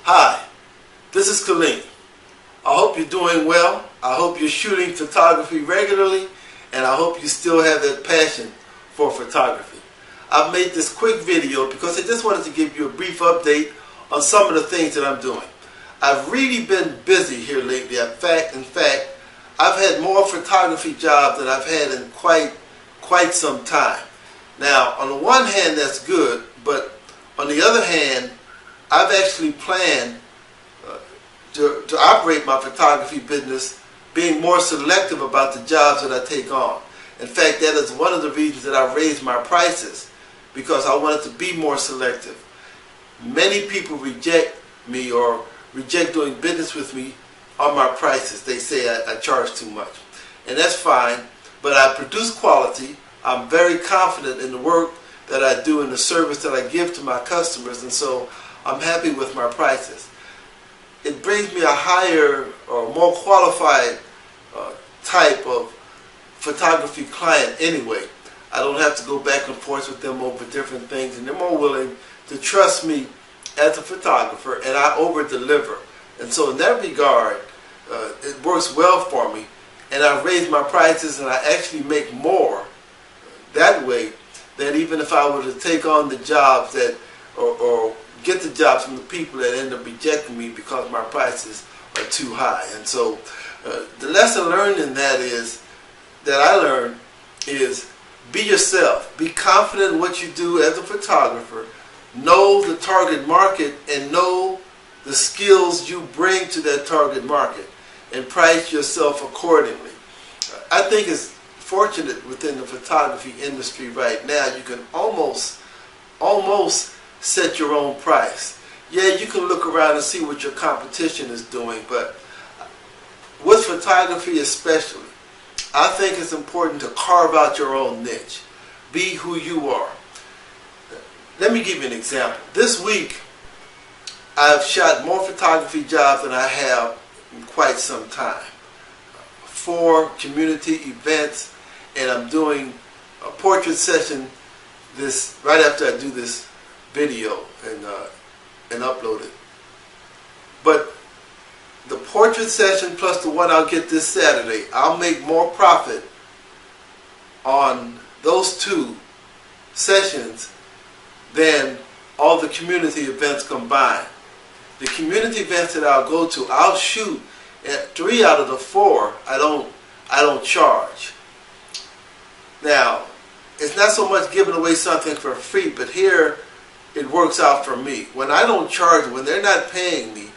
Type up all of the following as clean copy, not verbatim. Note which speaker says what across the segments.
Speaker 1: Hi, this is Khalid. I hope you're doing well. I hope you're shooting photography regularly, and I hope you still have that passion for photography. I've made this quick video because I just wanted to give you a brief update on some of the things that I'm doing. I've really been busy here lately. In fact, I've had more photography jobs than I've had in quite some time. Now, on the one hand, that's good, but on the other hand, I've actually planned to operate my photography business being more selective about the jobs that I take on. In fact, that is one of the reasons that I raised my prices, because I wanted to be more selective. Many people reject me or reject doing business with me on my prices. They say I charge too much. And that's fine, but I produce quality. I'm very confident in the work that I do and the service that I give to my customers, and so I'm happy with my prices. It brings me a higher or more qualified type of photography client anyway. I don't have to go back and forth with them over different things, and they're more willing to trust me as a photographer, and I over-deliver. And so in that regard, it works well for me, and I raise my prices and I actually make more that way than even if I were to take on the jobs that or get the jobs from the people that end up rejecting me because my prices are too high. And so the lesson learned in that I learned is be yourself. Be confident in what you do as a photographer. Know the target market and know the skills you bring to that target market, and price yourself accordingly. I think it's fortunate within the photography industry right now. You can almost set your own price. Yeah, you can look around and see what your competition is doing, but with photography especially, I think it's important to carve out your own niche. Be who you are. Let me give you an example. This week, I've shot more photography jobs than I have in quite some time. 4 community events, and I'm doing a portrait session right after I do this video and upload it. But the portrait session plus the one I'll get this Saturday, I'll make more profit on those 2 sessions than all the community events combined. The community events that I'll go to, I'll shoot at 3 out of the 4. I don't charge. Now, it's not so much giving away something for free, but here it works out for me. When I don't charge, when they're not paying me,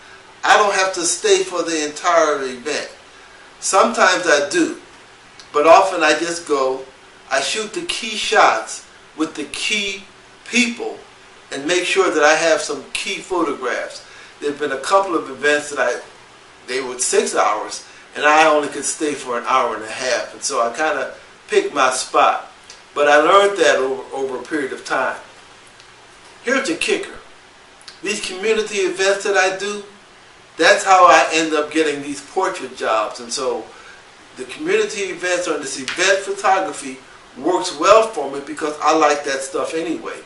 Speaker 1: I don't have to stay for the entire event. Sometimes I do, but often I just go, I shoot the key shots with the key people and make sure that I have some key photographs. There have been a couple of events that they were 6 hours, and I only could stay for an hour and a half, and so I kind of picked my spot. But I learned that over a period of time. Here's the kicker. These community events that I do, that's how I end up getting these portrait jobs. And so the community events or this event photography works well for me because I like that stuff anyway.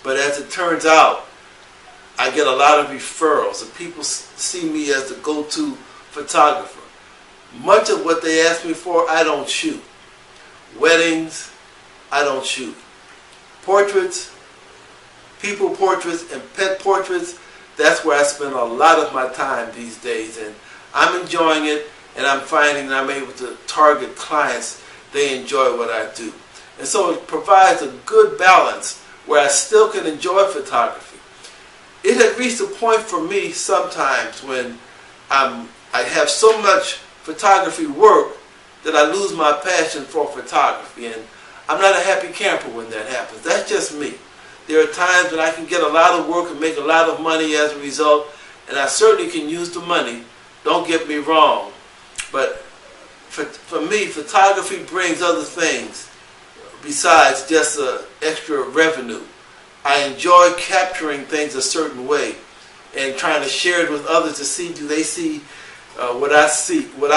Speaker 1: But as it turns out, I get a lot of referrals, and people see me as the go-to photographer. Much of what they ask me for, I don't shoot. Weddings, I don't shoot. Portraits, people portraits, and pet portraits, that's where I spend a lot of my time these days. And I'm enjoying it, and I'm finding that I'm able to target clients. They enjoy what I do. And so it provides a good balance where I still can enjoy photography. It had reached a point for me sometimes when I have so much photography work that I lose my passion for photography, and I'm not a happy camper when that happens. That's just me. There are times when I can get a lot of work and make a lot of money as a result, and I certainly can use the money, don't get me wrong. But for me, photography brings other things besides just extra revenue. I enjoy capturing things a certain way and trying to share it with others to see, do they see what I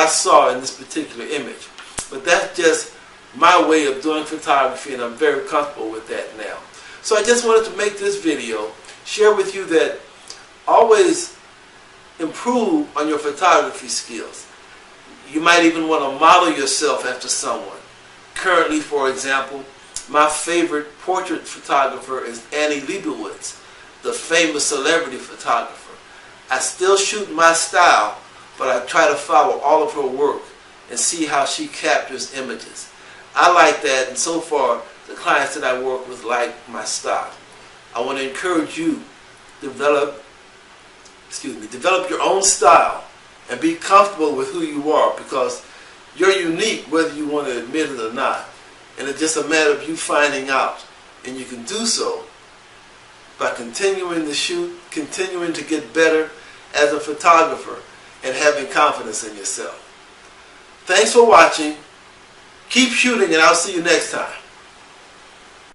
Speaker 1: saw in this particular image. But that's just my way of doing photography, and I'm very comfortable with that now. So I just wanted to make this video, share with you that always improve on your photography skills. You might even want to model yourself after someone. Currently, for example, my favorite portrait photographer is Annie Leibovitz, the famous celebrity photographer. I still shoot my style, but I try to follow all of her work and see how she captures images. I like that, and so far the clients that I work with like my style. I want to encourage you to develop your own style and be comfortable with who you are, because you're unique whether you want to admit it or not. And it's just a matter of you finding out. And you can do so by continuing to shoot, continuing to get better as a photographer, and having confidence in yourself. Thanks for watching. Keep shooting, and I'll see you next time.